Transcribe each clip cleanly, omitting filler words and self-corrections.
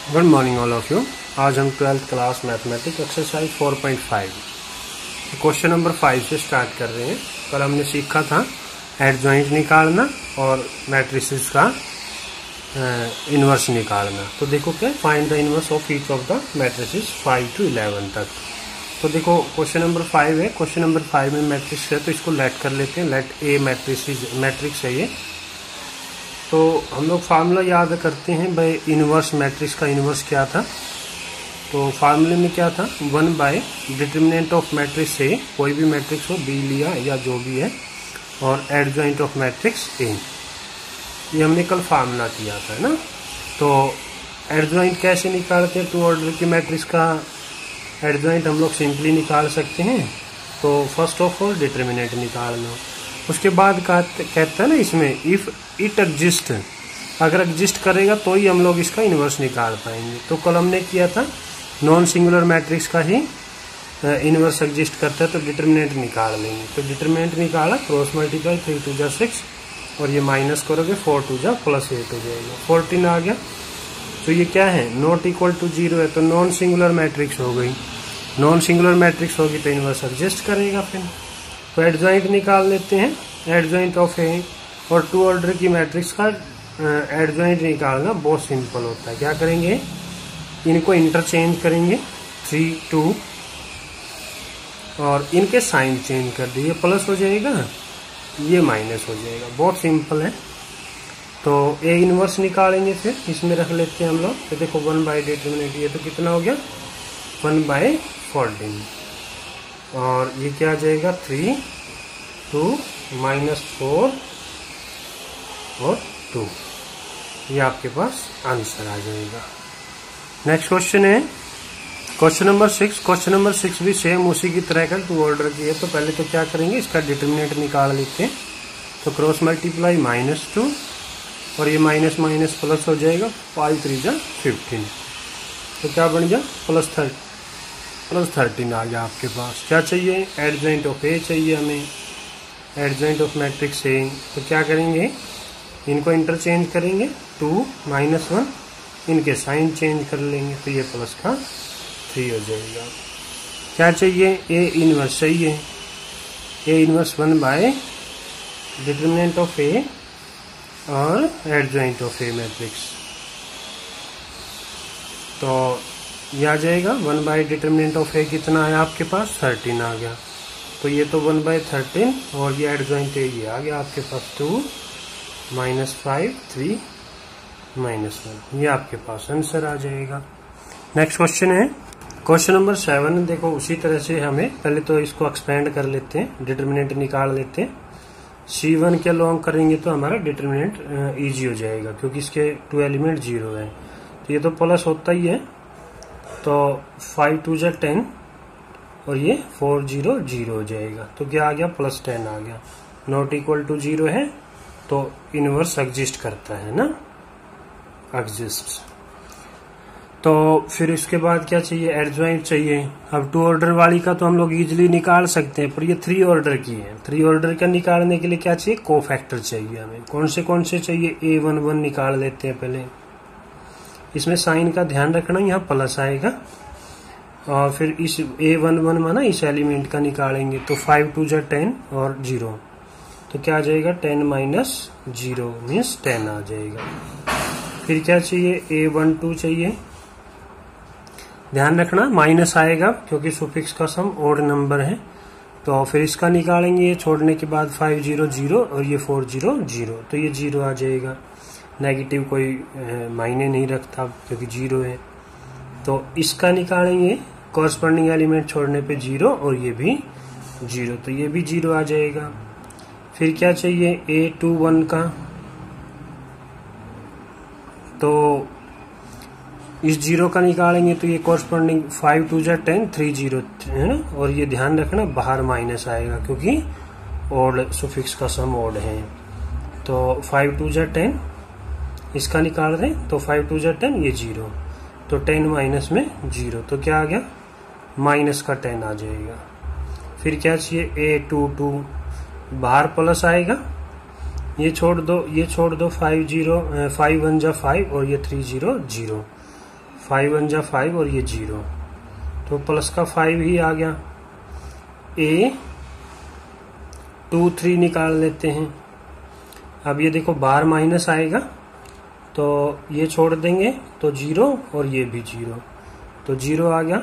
Good morning all of you. आज हम 12th class mathematics exercise 4.5 question number 5 से start कर रहे हैं। कल हमने सीखा था एडजॉइंट निकालना और मैट्रिसेस का इन्वर्स निकालना। तो देखो क्या, find the inverse of each of the matrices 5 to 11 तक। तो देखो क्वेश्चन नंबर 5 है। क्वेश्चन नंबर 5 में मैट्रिक्स है तो इसको लेट कर लेते हैं। लेट ए मैट्रिक्स है ये। तो हम लोग फार्मूला याद करते हैं भाई, इन्वर्स मैट्रिक्स का इन्वर्स क्या था। तो फार्मूले में क्या था, 1 by determinant of matrix A, कोई भी मैट्रिक्स हो, बी लिया या जो भी है, और एडजॉइंट ऑफ मैट्रिक्स ए। ये हमने कल फार्मूला किया था ना। तो एडजॉइंट कैसे निकालते हैं, टू ऑर्डर की मैट्रिक्स का एडजॉइंट हम लोग सिंपली निकाल सकते हैं। तो फर्स्ट ऑफ ऑल डिटर्मिनेंट निकालना, उसके बाद कहता है ना इसमें इफ इट एग्जिस्ट, अगर एग्जिस्ट करेगा तो ही हम लोग इसका इन्वर्स निकाल पाएंगे। तो कल हमने किया था नॉन सिंगुलर मैट्रिक्स का ही इन्वर्स एग्जिस्ट करता है तो डिटर्मिनेंट निकाल लेंगे। तो डिटर्मिनेंट निकाला, क्रॉस मल्टीप्लाई 3 2 जा 6 और ये माइनस करोगे 4 2 जा +8 हो जाएगा, 14 आ गया। तो ये क्या है, नॉट इक्वल टू 0 है तो नॉन सिंगुलर मैट्रिक्स हो गई। नॉन सिंगुलर मैट्रिक्स होगी तो इन्वर्स एग्जिस्ट करेगा। फिर तो एडजॉइंट निकाल लेते हैं, एडजॉइंट ऑफ ए। और टू ऑर्डर की मैट्रिक्स का एडजॉइंट निकालना बहुत सिंपल होता है। क्या करेंगे, इनको इंटरचेंज करेंगे 3 2 और इनके साइन चेंज कर दिए, प्लस हो जाएगा, ये माइनस हो जाएगा। बहुत सिंपल है। तो ए इनवर्स निकालेंगे, फिर इसमें रख लेते हैं हम लोग। तो देखो 1 बाय डिटर्मिनेंट, ये तो कितना हो गया 1/14 और ये क्या आ जाएगा 3 2 -4 और 2, ये आपके पास आंसर आ जाएगा। नेक्स्ट क्वेश्चन है क्वेश्चन नंबर 6। क्वेश्चन नंबर 6 भी सेम उसी की तरह का टू ऑर्डर की है। तो पहले तो क्या करेंगे, इसका डिटर्मिनेंट निकाल लेते हैं। तो क्रॉस मल्टीप्लाई -2 और ये माइनस माइनस प्लस हो जाएगा, 5 3 जा 15। तो क्या बन गया +13 आ गया आपके पास। क्या चाहिए, एडजॉइंट ऑफ ए चाहिए हमें, एडजॉइंट ऑफ मैट्रिक्स ए। तो क्या करेंगे, इनको इंटरचेंज करेंगे, 2 -1, इनके साइन चेंज कर लेंगे तो ये प्लस का 3 हो जाएगा। क्या चाहिए, ए इनवर्स चाहिए। A inverse 1 by determinant of A और एडजॉइंट ऑफ ए मैट्रिक्स। तो ये आ जाएगा 1 बाय डिटर्मिनेंट ऑफ ए कितना है आपके पास, 13 आ गया। तो ये तो 1/13 और ये एडजॉइंट ए ये आ गया आपके पास 2 -5 3 -1, ये आपके पास आंसर आ जाएगा। नेक्स्ट क्वेश्चन है क्वेश्चन नंबर 7। देखो उसी तरह से हमें पहले तो इसको एक्सपेंड कर लेते हैं, डिटर्मिनेंट निकाल लेते हैं। C1 के लॉन्ग करेंगे तो हमारा डिटर्मिनेंट इजी हो जाएगा क्योंकि इसके 2 एलिमेंट 0 है। तो ये तो प्लस होता ही है। तो 5 2 जा 10 और ये 4 0 0 हो जाएगा। तो क्या आ गया, +10 आ गया। नॉट इक्वल टू 0 है तो इनवर्स एग्जिस्ट करता है ना, एग्जिस्ट। तो फिर इसके बाद क्या चाहिए, एडजॉइंट चाहिए। अब 2 ऑर्डर वाली का तो हम लोग इजीली निकाल सकते हैं, पर ये 3 ऑर्डर की है। 3 ऑर्डर का निकालने के लिए क्या चाहिए, कोफैक्टर चाहिए हमें। कौन से चाहिए, A11 निकाल लेते हैं पहले। इसमें साइन का ध्यान रखना, यहाँ प्लस आएगा और फिर इस A11 में ना इस एलिमेंट का निकालेंगे तो 5 2 जा 10 और 0, तो क्या आ जाएगा 10 - 0 मीन्स 10 आ जाएगा। फिर क्या चाहिए, A12 चाहिए। ध्यान रखना माइनस आएगा क्योंकि सुफिक्स का सम ओड नंबर है। तो फिर इसका निकालेंगे, ये छोड़ने के बाद 5 0 0 और ये 4 0 0, तो ये 0 आ जाएगा। नेगेटिव कोई मायने नहीं रखता क्योंकि 0 है। तो इसका निकालेंगे, कॉरस्पॉन्डिंग एलिमेंट छोड़ने पे 0 और ये भी 0, तो ये भी 0 आ जाएगा। फिर क्या चाहिए, A21 का। तो इस 0 का निकालेंगे तो ये कॉरस्पॉन्डिंग 5 2 जा 10 3 0 है ना। और ये ध्यान रखना बाहर माइनस आएगा क्योंकि ओड सुफिक्स का सम ओड है। तो 5 2 जा 10 इसका निकाल रहे हैं तो 5 2 जा 10, ये 0, तो 10 माइनस में 0, तो क्या आ गया माइनस का 10 आ जाएगा। फिर क्या चाहिए, A22, बाहर प्लस आएगा, ये छोड़ दो 5 1 जा 5 और ये 3 0 0, 5 1 जा 5 और ये 0, तो प्लस का 5 ही आ गया। A 2 3 निकाल लेते हैं। अब ये देखो बाहर माइनस आएगा तो ये छोड़ देंगे तो 0 और ये भी 0, तो 0 आ गया।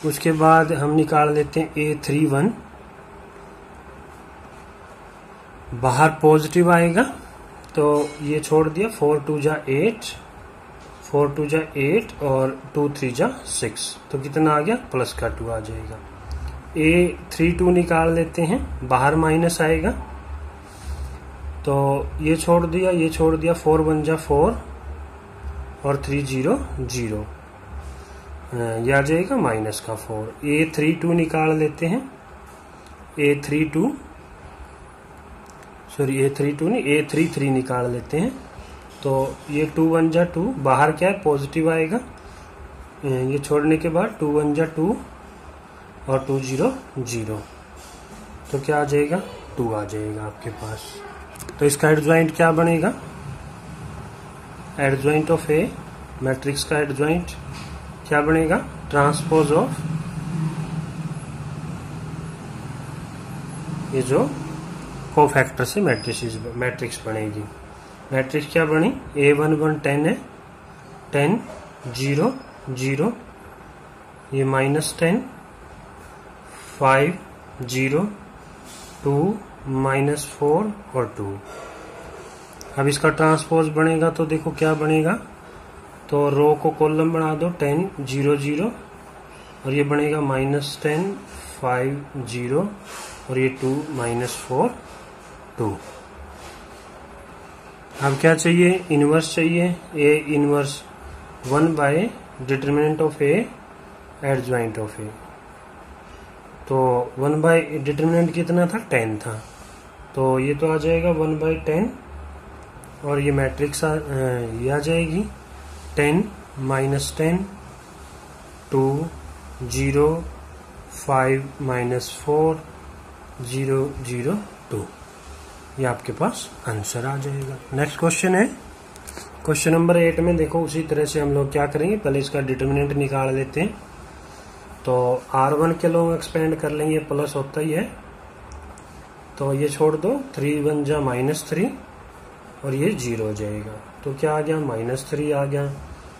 उसके बाद हम निकाल लेते हैं A 3 1, बाहर पॉजिटिव आएगा तो ये छोड़ दिया, 4 2 जा 8, 4 2 जा 8 और 2 3 जा 6, तो कितना आ गया, प्लस का 2 आ जाएगा। A 3 2 निकाल लेते हैं, बाहर माइनस आएगा तो ये छोड़ दिया, ये छोड़ दिया, 4 1 जा 4 और 3 0 0, ये आ जाएगा माइनस का 4। A 3 2 निकाल लेते हैं, A 3 2 सॉरी A 3 2 नहीं, A 3 3 निकाल लेते हैं, तो ये 2 1 जा 2, बाहर क्या है पॉजिटिव आएगा, ये छोड़ने के बाद 2 1 जा 2 और 2 0 0, तो क्या आ जाएगा, 2 आ जाएगा आपके पास। तो इसका एडजॉइंट क्या बनेगा, एडजॉइंट ऑफ ए, मैट्रिक्स का एडजॉइंट क्या बनेगा, ट्रांसपोज ऑफ ये जो कोफैक्टर से मैट्रिक्स बनेगी। मैट्रिक्स क्या बनी, A1 1 10 है, 10 0 0, ये -10 5 0 2 -4 और 2। अब इसका ट्रांसपोज बनेगा तो देखो क्या बनेगा, तो रो को कॉलम बना दो, 10 0 0 और ये बनेगा -10 5 0 और ये 2 -4 2। अब क्या चाहिए, इनवर्स चाहिए, A inverse 1 by determinant of A adjoint of A, तो 1 बाय डिटरमिनेंट कितना था, 10 था, तो ये तो आ जाएगा 1 बाय 10 और ये मैट्रिक्स ये आ जाएगी 10 -10 2 0 5 -4 0 0 2, ये आपके पास आंसर आ जाएगा। नेक्स्ट क्वेश्चन है क्वेश्चन नंबर 8 में देखो उसी तरह से हम लोग क्या करेंगे, पहले इसका डिटरमिनेंट निकाल लेते हैं, तो R1 के लोग एक्सपेंड कर लेंगे, प्लस होता ही है, तो ये छोड़ दो, 3 1 जा -3 और ये 0 हो जाएगा, तो क्या आ गया, -3 आ गया,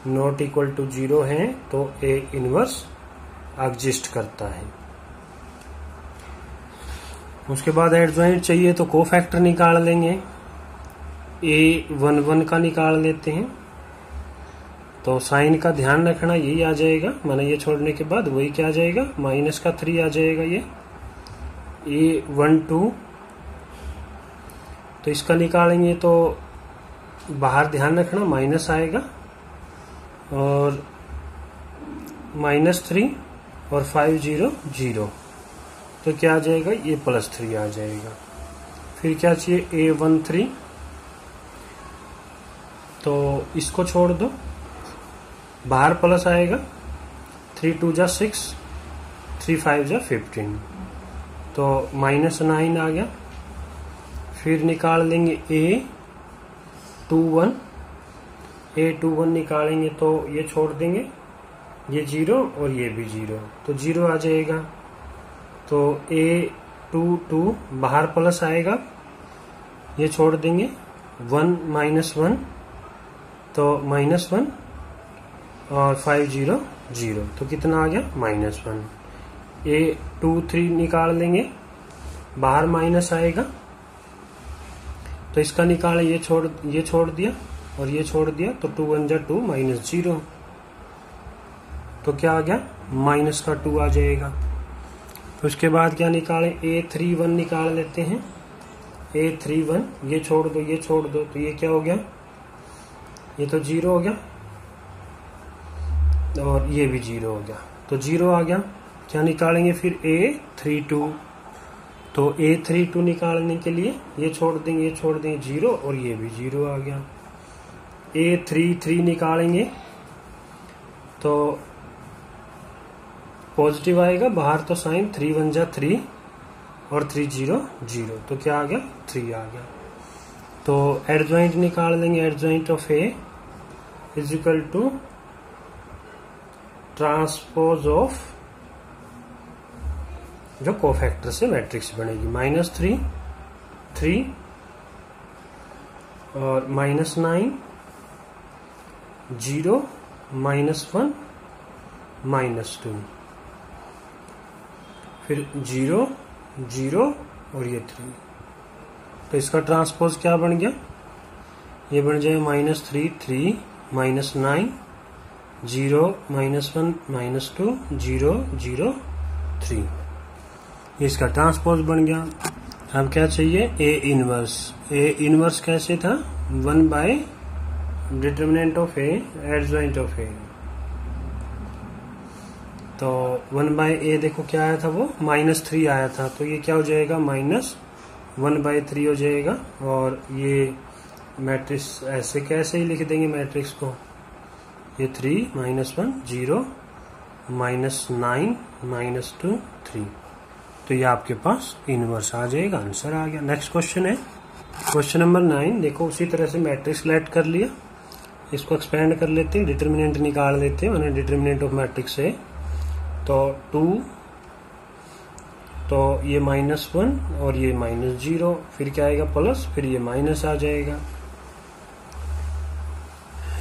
नॉट इक्वल टू 0 है तो A इनवर्स एग्जिस्ट करता है। उसके बाद एडजॉइंट चाहिए तो कोफैक्टर निकाल लेंगे, A 1 1 का निकाल लेते हैं, तो साइन का ध्यान रखना, यही आ जाएगा, माना ये छोड़ने के बाद वही क्या आ जाएगा, -3 आ जाएगा ये। A 1 2, तो इसका निकालेंगे तो बाहर ध्यान रखना माइनस आएगा और -3 और 5 0 0, तो क्या आ जाएगा, ये +3 आ जाएगा। फिर क्या चाहिए, A 1 3, तो इसको छोड़ दो, बाहर प्लस आएगा, 3 2 जा 6 3 5 जा 15, तो -9 आ गया। फिर निकाल लेंगे A 2 1 निकालेंगे तो ये छोड़ देंगे, ये 0 और ये भी 0, तो 0 आ जाएगा। तो A 2 2 बाहर प्लस आएगा, ये छोड़ देंगे, 1 -1 तो -1 और 5 0 0, तो कितना आ गया, -1। A 2 3 निकाल लेंगे, बाहर माइनस आएगा, तो इसका निकाले, ये छोड़ दिया और ये छोड़ दिया, तो 2 1 जा 2 -0, तो क्या आ गया, -2 आ जाएगा। तो उसके बाद क्या निकालें, A 3 1 निकाल लेते हैं, A 3 1, ये छोड़ दो ये छोड़ दो, तो ये क्या हो गया, ये तो 0 हो गया और ये भी 0 हो गया, तो 0 आ गया। क्या निकालेंगे फिर, A 3 2, तो A 3 2 निकालने के लिए ये छोड़ देंगे 0 और ये भी 0 आ गया। A 3 3 निकालेंगे तो पॉजिटिव आएगा, बाहर तो साइन, 3 1 जा 3 और 3 0 0, तो क्या आ गया, 3 आ गया। तो एडजॉइंट निकाल लेंगे, adjoint of A is equal to transpose of जो कोफैक्टर से मैट्रिक्स बनेगी, -3 3 और -9 0 -1 -2, फिर 0 0 और ये 3। तो इसका ट्रांसपोज क्या बन गया, ये बन जाएगा -3 3 -9 0 -1 -2 0 0 3। ये इसका ट्रांसपोज बन गया। अब क्या चाहिए, ए इनवर्स। ए इनवर्स कैसे था, 1 by determinant of A adjoint of A. तो 1 बाय ए देखो क्या आया था, वो -3 आया था, तो ये क्या हो जाएगा, -1/3 हो जाएगा। और ये मैट्रिक्स ऐसे कैसे ही लिख देंगे मैट्रिक्स को, ये 3 -1 0 -9 -2 3। तो ये आपके पास इनवर्स आ जाएगा, आंसर आ गया। नेक्स्ट क्वेश्चन है क्वेश्चन नंबर 9। देखो उसी तरह से मैट्रिक्स लेट कर लिया, इसको एक्सपेंड कर लेते हैं, डिटर्मिनेंट निकाल लेते हैं, मैंने डिटर्मिनेंट ऑफ मैट्रिक्स है। तो 2, तो ये -1 और ये -0, फिर क्या आएगा प्लस, फिर ये माइनस आ जाएगा।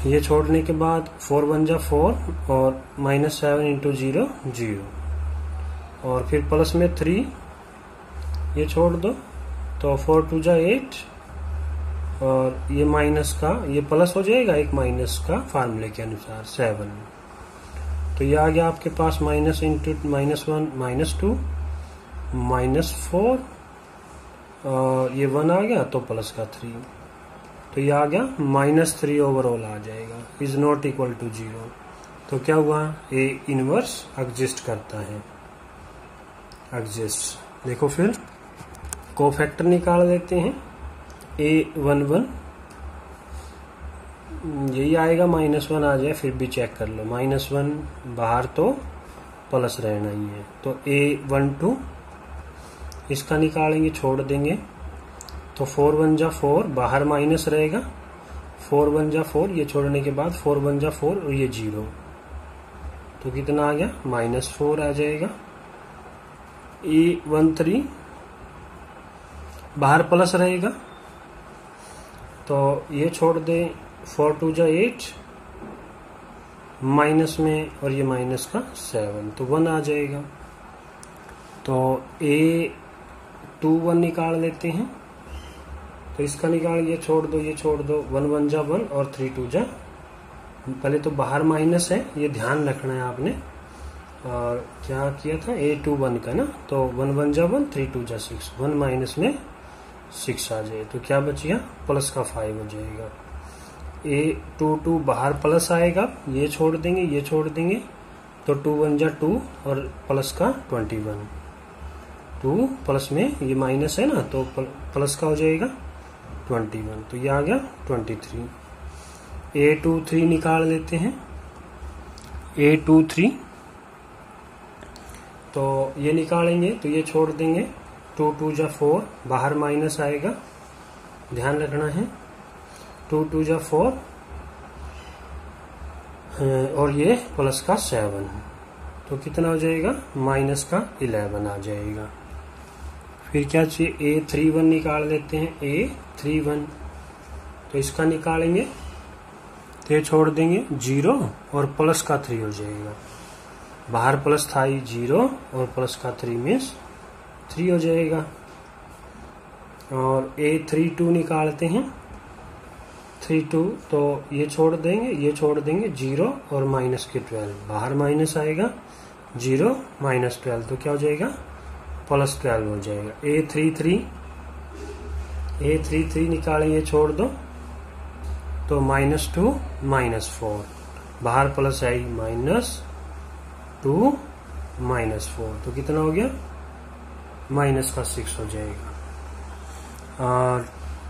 ये छोड़ने के बाद 4 1 जा 4 और -7 × 0 0, और फिर प्लस में 3, ये छोड़ दो, तो 4 2 जा 8, और ये माइनस का ये प्लस हो जाएगा, एक माइनस का फार्मूले के अनुसार 7। तो ये आ गया आपके पास -1 -2 -4, और ये 1 आ गया तो प्लस का 3, तो ये आ गया -3 ओवरऑल आ जाएगा, इज नॉट इक्वल टू 0। तो क्या हुआ, ए इनवर्स एग्जिस्ट करता है, एग्जिस्ट। देखो फिर कोफैक्टर निकाल लेते हैं, A11 यही आएगा, -1 आ जाए, फिर भी चेक कर लो, -1 बाहर तो प्लस रहना ही है। तो A12 इसका निकालेंगे, छोड़ देंगे, तो 4 1 जा 4, बाहर माइनस रहेगा, 4 1 जा 4, ये छोड़ने के बाद 4 1 जा 4 और ये 0, तो कितना आ गया, -4 आ जाएगा। A13 बाहर प्लस रहेगा, तो ये छोड़ दे, 4 2 जा 8, माइनस में और ये माइनस का 7, तो 1 आ जाएगा। तो A21 निकाल लेते हैं, तो इसका निकाल, ये छोड़ दो, ये छोड़ दो, 1 1 जा 1 और 3 2 जा, पहले तो बाहर माइनस है, ये ध्यान रखना है आपने। और क्या किया था, A21 का ना, तो 1 1 जा 1 3 2 जा 6, 1 माइनस में 6 आ जाए, तो क्या बच गया, प्लस का 5 हो जाएगा। A22 बाहर प्लस आएगा, ये छोड़ देंगे, ये छोड़ देंगे, तो 2 1 जा 2 और प्लस का 21, 2 प्लस में ये माइनस है ना, तो प्लस का हो जाएगा 21, तो ये आ गया 23। A23 निकाल लेते हैं, A23 तो ये निकालेंगे, तो ये छोड़ देंगे, 2 2 जा 4, बाहर माइनस आएगा, ध्यान रखना है, 2 2 जा 4 और ये प्लस का 7, तो कितना हो जाएगा, माइनस का 11 आ जाएगा। फिर क्या चाहिए, A31 निकाल लेते हैं, A31 तो इसका निकालेंगे, तो ये छोड़ देंगे, 0 और प्लस का 3 हो जाएगा, बाहर प्लस था ही, 0 और प्लस का 3 मीन्स 3 हो जाएगा। और A32 निकालते हैं, 32 तो ये छोड़ देंगे, ये छोड़ देंगे, 0 और माइनस के 12, बाहर माइनस आएगा, 0 माइनस 12, तो क्या हो जाएगा, प्लस 12 हो जाएगा। A33 निकालें, ये छोड़ दो, तो -2 -4, बाहर प्लस आई, -2 -4, तो कितना हो गया, माइनस का 6 हो जाएगा। और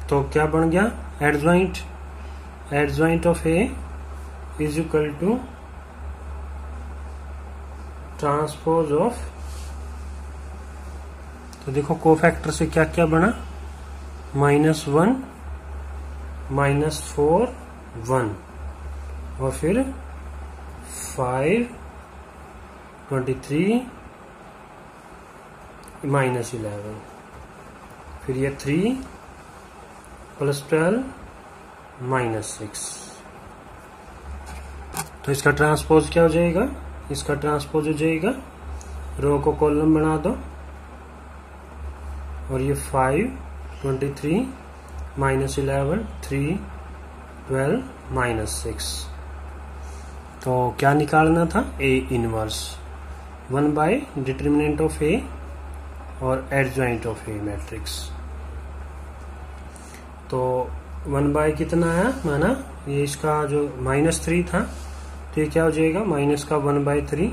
तो क्या बन गया, adjoint of A is equal to transpose of, तो देखो कोफैक्टर से क्या क्या बना, -1 -4 1 और फिर 5 23 माइनस 11, फिर ये 3 प्लस 12 माइनस 6। तो इसका ट्रांसपोज क्या हो जाएगा? इसका ट्रांसपोज हो जाएगा, रो को कॉलम बना दो, और ये 5 23 माइनस 11 3 12 माइनस 6। तो क्या निकालना था? A inverse 1 by determinant of A और एडजॉइंट ऑफ ए मैट्रिक्स। तो 1 बाय कितना है माना, ये इसका जो -3 था, तो ये क्या हो जाएगा? माइनस का 1/3,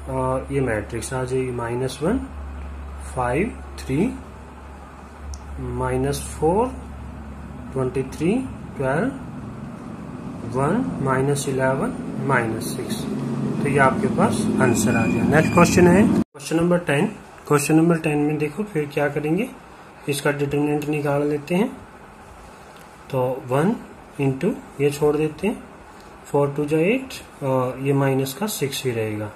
और ये मैट्रिक्स आ जाएगी -1 5 3 -4 23 12 1 -11 -6। तो ये आपके पास आंसर आ गया। नेक्स्ट क्वेश्चन है क्वेश्चन नंबर 10। क्वेश्चन नंबर 10 में देखो फिर क्या करेंगे, इसका डिटरमिनेंट निकाल लेते हैं। तो 1 इंटू ये छोड़ देते हैं, 4 2 जा 8, और ये माइनस का 6 ही रहेगा।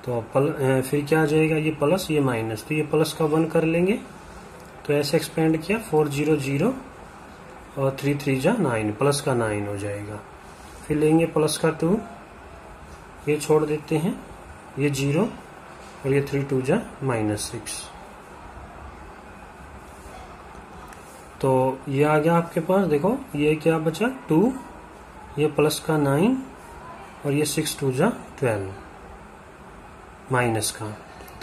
तो फिर क्या आ जाएगा? ये प्लस ये माइनस, तो ये प्लस का 1 कर लेंगे, तो ऐसे एक्सपेंड किया 4 0 0 और 3 3 जा 9, प्लस का 9 हो जाएगा। फिर लेंगे प्लस का 2, ये छोड़ देते हैं, ये 0 और ये 3 2 जा -6। तो ये आ गया आपके पास। देखो ये क्या बचा? 2, ये प्लस का 9 और ये 6 2 जा 12 माइनस का,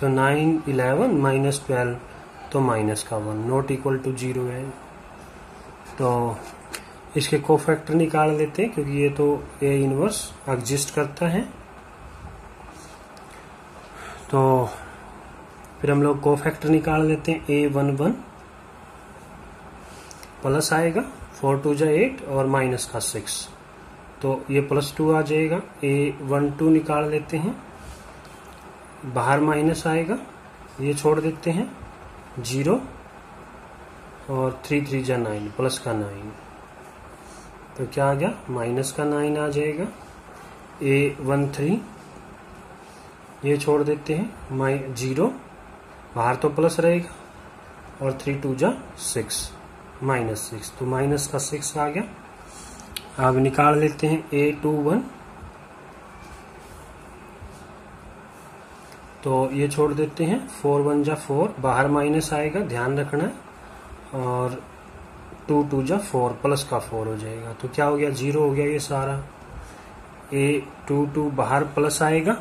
तो 9 11 माइनस 12, तो माइनस का 1 नॉट इक्वल टू 0 है। तो इसके कोफैक्टर निकाल लेते हैं, क्योंकि ये तो ए इनवर्स एग्जिस्ट करता है। तो फिर हम लोग कोफैक्टर निकाल लेते हैं। A11 प्लस आएगा 4 2 जा 8 और माइनस का 6, तो ये +2 आ जाएगा। A12 निकाल लेते हैं, बाहर माइनस आएगा, ये छोड़ देते हैं 0 और 3 3 जा 9, प्लस का 9, तो क्या आ गया? माइनस का 9 आ जाएगा। A13 ये छोड़ देते हैं 0, बाहर तो प्लस रहेगा, और 3 2 जा 6 -6, तो माइनस का 6 आ गया। अब निकाल लेते हैं A21, तो ये छोड़ देते हैं 4 1 जा 4, बाहर माइनस आएगा, ध्यान रखना है, और 2 2 जा 4, प्लस का 4 हो जाएगा। तो क्या हो गया? 0 हो गया ये सारा। A22 बाहर प्लस आएगा,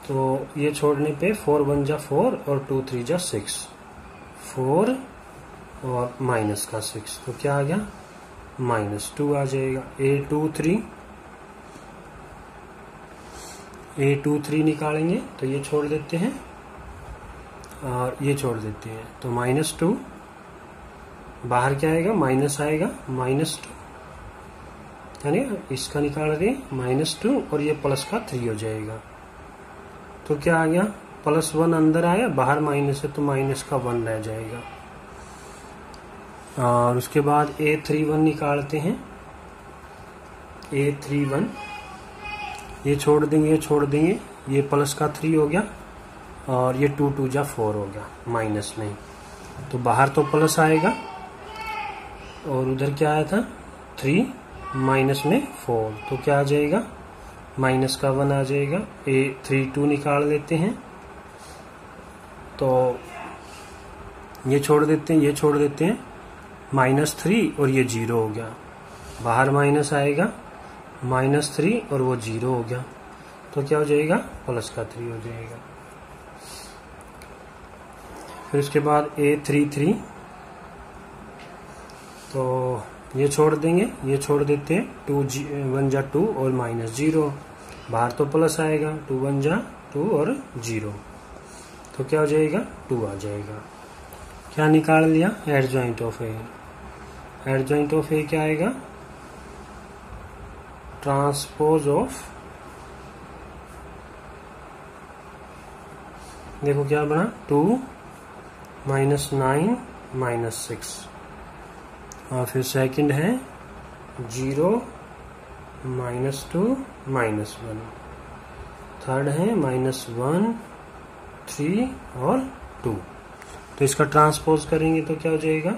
तो ये छोड़ने पे 4 1 जा 4 और 2 3 जा 6, 4 और माइनस का 6, तो क्या आ गया? -2 आ जाएगा। A23 निकालेंगे, तो ये छोड़ देते हैं और ये छोड़ देते हैं, तो -2, बाहर क्या आएगा? माइनस आएगा, -2, यानी इसका निकाल रहे -2, और ये प्लस का 3 हो जाएगा। तो क्या आ गया? +1 अंदर आया, बाहर माइनस है, तो माइनस का 1 रह जाएगा। और उसके बाद A31 निकालते हैं। A31 ये छोड़ देंगे, ये प्लस का 3 हो गया, और ये 2 2 जा 4 हो गया, माइनस नहीं, तो बाहर तो प्लस आएगा, और उधर क्या आया था? 3 माइनस में 4, तो क्या आ जाएगा? माइनस का 1 आ जाएगा। A32 निकाल लेते हैं, तो ये छोड़ देते हैं, -3 और ये 0 हो गया, बाहर माइनस आएगा, -3 और वो 0 हो गया, तो क्या हो जाएगा? प्लस का 3 हो जाएगा। फिर उसके बाद A33, तो ये छोड़ देते हैं, 2 1 जा 2 और -0, बाहर तो प्लस आएगा, 2 1 जा 2 और 0, तो क्या हो जाएगा? 2 आ जाएगा। क्या निकाल लिया? Adjoint of A. Adjoint of A क्या आएगा? ट्रांसपोज ऑफ, देखो क्या बना? 2 -9 -6, और फिर सेकंड है 0 -2 -1, थर्ड है -1 3 और 2। तो इसका ट्रांसपोज करेंगे तो क्या हो जाएगा,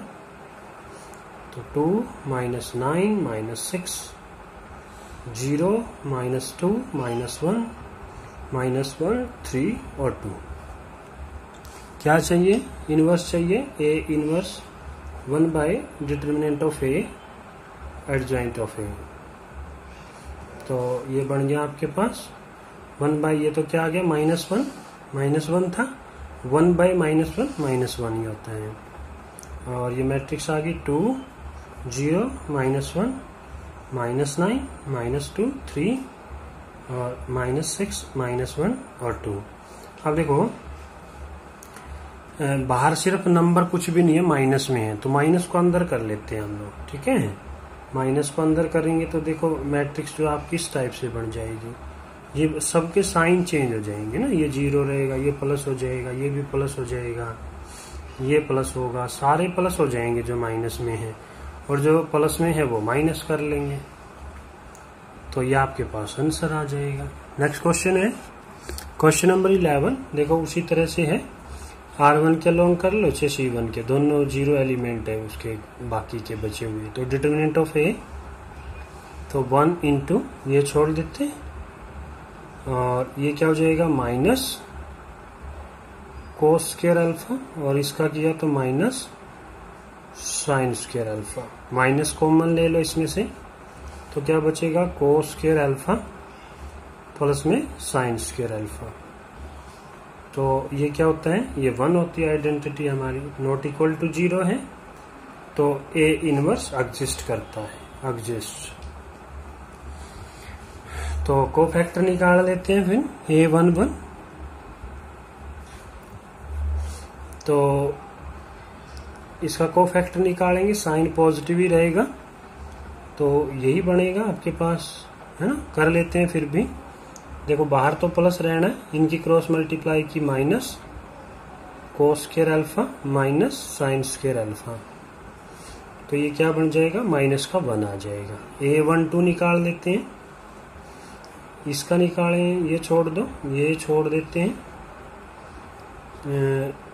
तो 2 -9 -6 0 -2 -1 -1 3 और 2। क्या चाहिए, इनवर्स चाहिए, A inverse 1 by determinant of A adjoint of A. तो ये बन गया आपके पास 1 बाय, ये तो क्या आ गया -1 था, 1 बाय -1 ही होता है। और ये मैट्रिक्स आ गई 2 0 -1 -9 -2 3 और -6 -1 और 2। अब देखो बाहर सिर्फ नंबर कुछ भी नहीं है, माइनस में है, तो माइनस को अंदर कर लेते हैं हम लोग, ठीक है। माइनस को अंदर करेंगे तो देखो मैट्रिक्स जो आपकी इस टाइप से बन जाएगी, ये सबके साइन चेंज हो जाएंगे ना, ये 0 रहेगा, ये प्लस हो जाएगा, ये भी प्लस हो जाएगा, ये प्लस होगा, सारे प्लस हो जाएंगे जो माइनस में है, और जो प्लस में है वो माइनस कर लेंगे, तो ये आपके पास आंसर आ जाएगा। नेक्स्ट क्वेश्चन है क्वेश्चन नंबर 11। देखो उसी तरह से है, R1 के लॉन्ग कर लो, C1 के, दोनों 0 एलिमेंट है उसके, बाकी के बचे हुए। तो डिटर्मिनेंट ऑफ ए, तो 1 इंटू ये छोड़ देते, और ये क्या हो जाएगा माइनस कोस स्क्वायर अल्फा, और इसका किया तो minus sine square alpha. Minus common ले लो इसमें से, तो क्या बचेगा कोस स्क्वायर अल्फा प्लस में साइन स्क्वायर अल्फा। तो ये क्या होता है, ये 1 होती है आइडेंटिटी हमारी, नॉट इक्वल टू 0 है, तो ए इनवर्स एग्जिस्ट करता है, एग्जिस्ट। तो कोफैक्टर निकाल लेते हैं फिर A11। तो इसका कोफैक्टर निकालेंगे, साइन पॉजिटिव ही रहेगा, तो यही बनेगा आपके पास, है ना। कर लेते हैं फिर भी, देखो बाहर तो प्लस रहना है, इनकी क्रॉस मल्टीप्लाई की minus cos square alpha minus sine square alpha, तो ये क्या बन जाएगा, माइनस का 1 आ जाएगा। A12 निकाल लेते हैं, इसका निकालें, ये छोड़ दो, ये छोड़ देते हैं,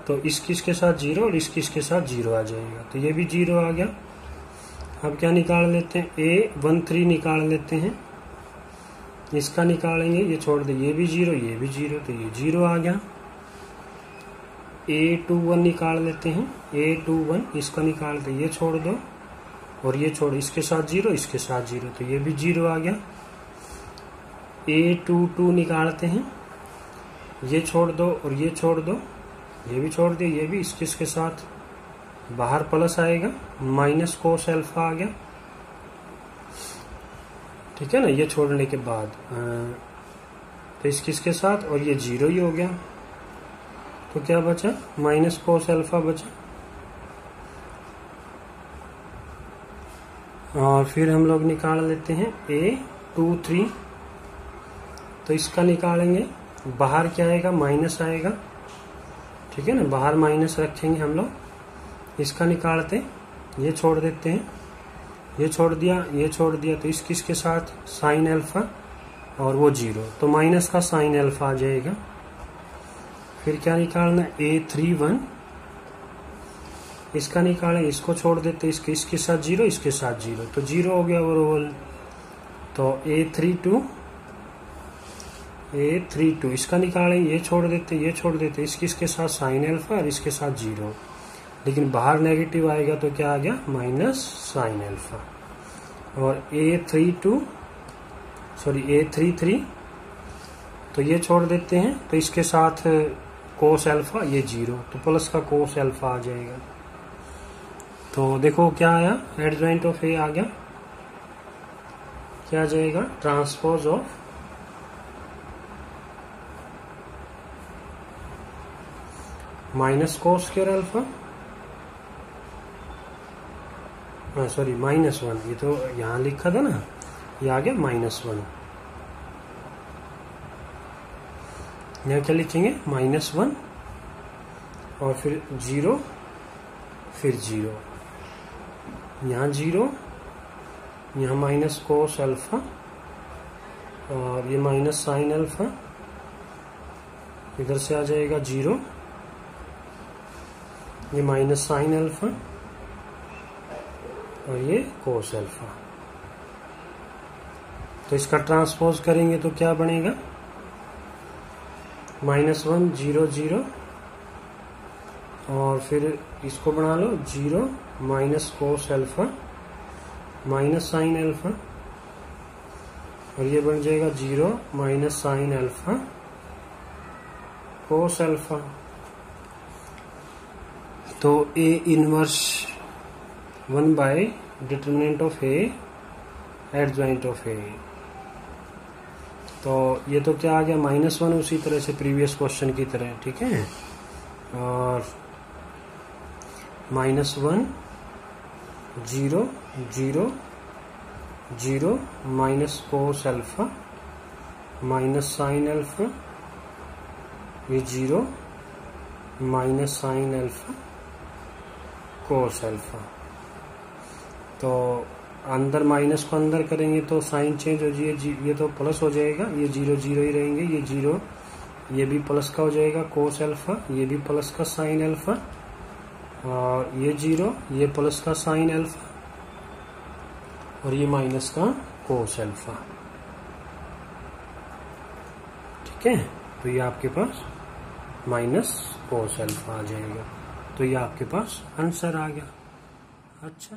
तो इसके साथ 0 और इसके साथ 0 आ जाएगा, तो ये भी 0 आ गया। अब क्या निकाल लेते हैं, A13 निकाल लेते हैं, इसका निकालेंगे, ये छोड़ दे, ये भी 0 ये भी 0, तो ये 0 आ गया। A21 निकाल लेते हैं, A21 इसका निकालते, ये छोड़ दो और ये छोड़, इसके साथ 0 इसके साथ 0, तो ये भी 0 आ गया। A22 निकालते हैं, ये छोड़ दो और ये छोड़ दो, ये भी छोड़ दिया, ये भी इसके साथ, बाहर प्लस आएगा, माइनस कोस अल्फा आ गया, ठीक है ना, ये छोड़ने के बाद। तो इसके साथ, और ये 0 ही हो गया, तो क्या बचा, माइनस कोस अल्फा बचा। और फिर हम लोग निकाल लेते हैं A23, तो इसका निकालेंगे, बाहर क्या आएगा, माइनस आएगा, ठीक है ना, बाहर माइनस रखेंगे हम लोग, इसका निकालते, ये छोड़ देते हैं, ये छोड़ दिया, ये छोड़ दिया, तो इसके साथ साइन अल्फा और वो 0, तो माइनस का साइन अल्फा आ जाएगा। फिर क्या निकालना, A31, इसका निकालें, इसको छोड़ देते, इसके साथ 0 इसके साथ 0, तो 0 हो गया ओवरऑल। तो A32 इसका निकालें, ये छोड़ देते, ये छोड़ देते, इसके साथ साइन अल्फा और इसके साथ 0, लेकिन बाहर नेगेटिव आएगा तो क्या आ गया, माइनस साइन अल्फा। और A33, तो ये छोड़ देते हैं, तो इसके साथ कोस अल्फा, ये 0, तो प्लस का कोस अल्फा आ जाएगा। तो देखो क्या आया, एडजॉइंट ऑफ ए आ गया, क्या आ जाएगा, transpose of minus cos square alpha, sorry -1, ये तो यहाँ लिखा था ना, ये आ गया -1। यहाँ क्या लिखेंगे, -1 और फिर 0, फिर 0, यहाँ 0, यहाँ माइनस कोस अल्फा और ये माइनस साइन अल्फा इधर से आ जाएगा 0, ये माइनस साइन अल्फा और ये कोस अल्फा। तो इसका ट्रांसपोज करेंगे तो क्या बनेगा, -1 0 0 और फिर इसको बना लो 0 minus cos alpha minus sine alpha और ये बन जाएगा 0 minus sine alpha cos alpha. तो A inverse 1 by determinant of A adjoint of A। तो ये तो क्या आ गया -1, उसी तरह से प्रीवियस क्वेश्चन की तरह, ठीक है। और -1 0 0 0 minus cos alpha minus sine alpha, ये 0 minus sine alpha cos alpha. तो अंदर माइनस को अंदर करेंगे तो साइन चेंज हो जाएगी, ये तो प्लस हो जाएगा, ये 0 0 ही रहेंगे, ये 0 ये भी प्लस का हो जाएगा कोस अल्फा, ये भी प्लस का साइन अल्फा और ये 0 ये प्लस का साइन अल्फा और ये माइनस का कोस अल्फा, ठीक है। तो ये आपके पास माइनस कोस अल्फा आ जाएगा। तो ये आपके पास आंसर आ गया। अच्छा।